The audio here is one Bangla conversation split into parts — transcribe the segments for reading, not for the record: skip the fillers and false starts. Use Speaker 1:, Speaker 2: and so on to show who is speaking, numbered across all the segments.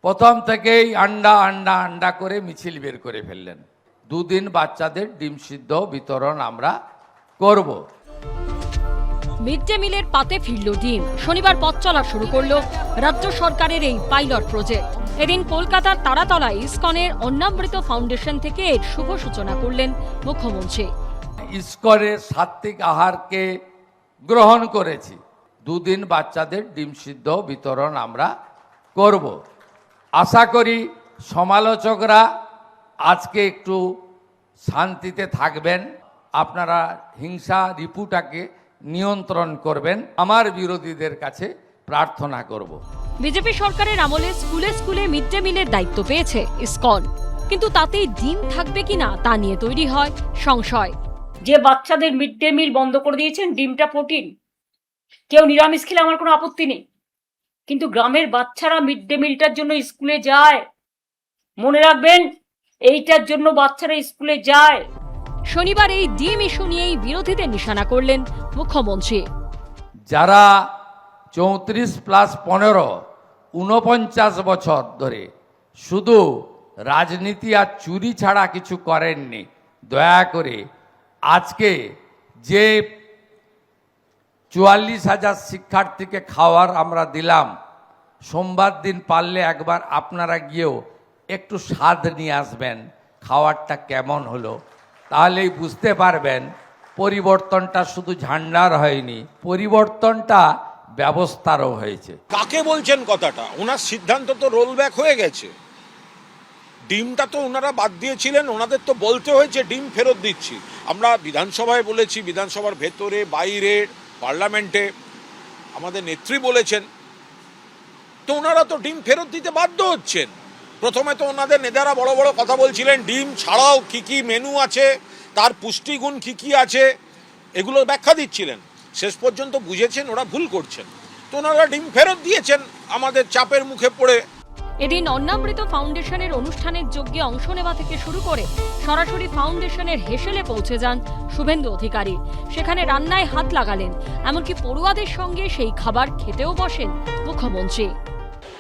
Speaker 1: প্রথম থেকেই আন্ডা আন্ডা আন্ডা করে মিছিল বের করে ফেললেন। দুদিন বাচ্চাদের ডিম সিদ্ধ বিতরণ আমরা করব।
Speaker 2: মিড ডে মিলের পাতে ফিরল ডিম। শনিবার পথ চলা শুরু করলো রাজ্য সরকারের এই পাইলট প্রজেক্ট। এদিন কলকাতার তারাতলায় ইসকনের অন্নামৃত ফাউন্ডেশন থেকে এর শুভ সূচনা করলেন মুখ্যমন্ত্রী।
Speaker 1: ইসকনের সাত্বিক আহারকে গ্রহণ করেছি। দুদিন বাচ্চাদের ডিম সিদ্ধ বিতরণ আমরা করব। আশা করি সমালোচকরা আজকে একটু শান্তিতে থাকবেন, আপনারা হিংসা রিপুটাকে নিয়ন্ত্রণ করবেন, আমার বিরোধীদের কাছে প্রার্থনা করব।
Speaker 2: বিজেপি সরকারের আমলে স্কুলে স্কুলে মিড ডে মিলের দায়িত্ব পেয়েছে ইসকন, কিন্তু তাতেই ডিম থাকবে কিনা তা নিয়ে তৈরি হয় সংশয়।
Speaker 3: যে বাচ্চাদের মিড ডে মিল বন্ধ করে দিয়েছেন, ডিমটা প্রোটিন, কেউ নিরামিষ খেলে আমার কোনো আপত্তি নেই, কিন্তু গ্রামের বাচ্চারা মিড ডে মিলটার জন্য স্কুলে যায়। মনে রাখবেন, এইটার জন্য বাচ্চারা স্কুলে যায়।
Speaker 2: শনিবার এই ডিম ইস্যু নিয়েই বিরোধীদের নিশানা করলেন মুখ্যমন্ত্রী।
Speaker 1: যারা 34+15 49 বছর ধরে শুধু রাজনীতি আর চুরি ছাড়া কিছু করেননি, দয়া করে আজকে যে 44,000 শিক্ষার্থীকে খাওয়ার আমরা দিলাম, সোমবার দিন পারলে একবার আপনারা গিয়েও একটু স্বাদ নিয়ে আসবেন, খাওয়ারটা কেমন হলো, তাহলেই বুঝতে পারবেন পরিবর্তনটা শুধু ঝান্ডার হয়নি, পরিবর্তনটা ব্যবস্থারও হয়েছে।
Speaker 4: কাকে বলছেন কথাটা? ওনার সিদ্ধান্ত তো রোল ব্যাক হয়ে গেছে। ডিমটা তো ওনারা বাদ দিয়েছিলেন, ওনাদের তো বলতে হয়েছে ডিম ফেরত দিচ্ছি। আমরা বিধানসভায় বলেছি, বিধানসভার ভেতরে বাইরে পার্লামেন্টে আমাদের নেত্রী বলেছেন, তো ওনারা তো ডিম ফেরত দিতে বাধ্য হচ্ছেন। প্রথমে তো ওনাদের নেতারা বড় বড় কথা বলছিলেন, ডিম ছাড়াও কি কি মেনু আছে, তার পুষ্টিগুণ কি কি আছে, এগুলো ব্যাখ্যা দিচ্ছিলেন। শেষ পর্যন্ত বুঝেছেন ওরা ভুল করছেন, তো ওনারা ডিম ফেরত দিয়েছেন আমাদের চাপের মুখে পড়ে।
Speaker 2: এদিন অন্নামৃত ফাউন্ডেশনের অনুষ্ঠানের যজ্ঞে অংশ নেওয়া থেকে শুরু করে সরাসরি ফাউন্ডেশনের হেসেলে পৌঁছে যান শুভেন্দু অধিকারী। সেখানে রান্নায় হাত লাগালেন, এমনকি পড়ুয়াদের সঙ্গে সেই খাবার খেতেও বসেন মুখ্যমন্ত্রী।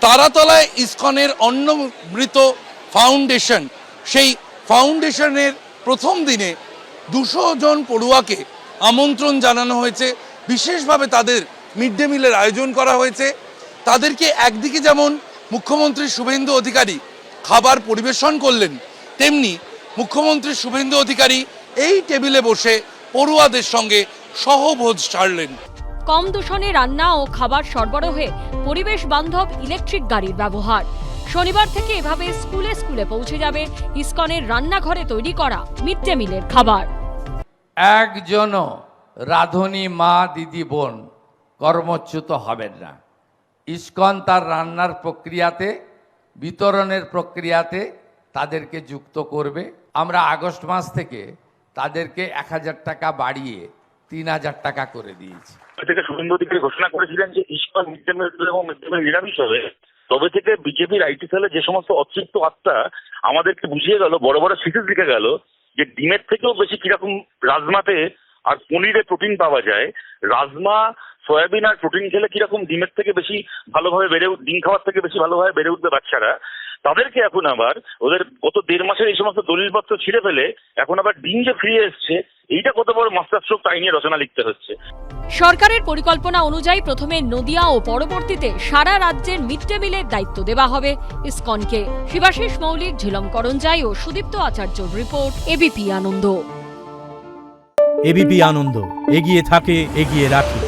Speaker 5: তারাতলায় ইসকনের অন্নমৃত ফাউন্ডেশন, সেই ফাউন্ডেশনের প্রথম দিনে 200 জন পড়ুয়াকে আমন্ত্রণ জানানো হয়েছে। বিশেষভাবে তাদের মিড ডে মিলের আয়োজন করা হয়েছে। তাদেরকে একদিকে যেমন মুখ্যমন্ত্রী শুভেন্দু অধিকারী খাবার পরিবেশন করলেন, তেমনি মুখ্যমন্ত্রী শুভেন্দু অধিকারী এই টেবিলে বসে পড়ুয়াদের সঙ্গে সহভোজ সারলেন।
Speaker 2: কম দূষণে রান্না ও খাবার সরবরাহে পরিবেশ বান্ধব ইলেকট্রিক গাড়ির ব্যবহার। শনিবার থেকে এভাবে স্কুলে স্কুলে পৌঁছে যাবে ইসকনের রান্নাঘরে তৈরি করা মিড ডে মিলের খাবার।
Speaker 1: একজনও রাঁধুনি মা দিদি বোন কর্মচ্যুত হবেন না। ইসকন তার রান্নার প্রক্রিয়াতে, বিতরণের প্রক্রিয়াতে তাদেরকে যুক্ত করবে। আমরা আগস্ট মাস থেকে তাদেরকে 1000 টাকা বাড়িয়ে 3000 টাকা করে দিয়েছি।
Speaker 6: থেকে শুভেন্দু অধিকারী ঘোষণা করেছিলেন যে ইসকন মিড ডে মিল এবং মিড ডে মিল নিরামিষ হবে, তবে থেকে বিজেপির আইটি সেলে যে সমস্ত অতৃপ্ত আত্মা আমাদেরকে বুঝিয়ে গেল, বড় বড় থিসিস লিখে গেল যে ডিমের থেকেও বেশি কিরকম রাজমাতে আর পনিরে প্রোটিন পাওয়া যায়। রাজমা, সয়াবিন আর প্রোটিন খেলে কিরকম ডিমের থেকে বেশি ভালোভাবে ডিম খাওয়ার থেকে বেশি ভালোভাবে বেড়ে উঠবে বাচ্চারা। তাদেরকে এখন আবার ওদের গত 1.5 মাসের এই সমস্ত দলিলপত্র ছিঁড়ে ফেলে এখন আবার ডিম যে ফিরে এসছে, এইটা কত বড় মাস্টার স্ট্রোক তাই নিয়ে রচনা লিখতে হচ্ছে।
Speaker 2: সরকারের পরিকল্পনা অনুযায়ী প্রথমে নদিয়া ও পরবর্তীতে সারা রাজ্যের মিড ডে মিলের দায়িত্ব দেওয়া হবে ইসকনকে। শিবাশিস মৌলিক, ঝিলম করঞ্জাই ও সুদীপ্ত আচার্যর রিপোর্ট, এবিপি আনন্দ।
Speaker 7: এবিপি আনন্দ, এগিয়ে থাকে, এগিয়ে রাখে।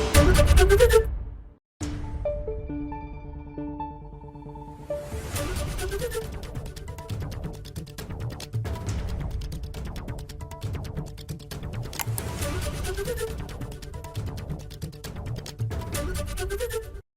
Speaker 8: Thank you.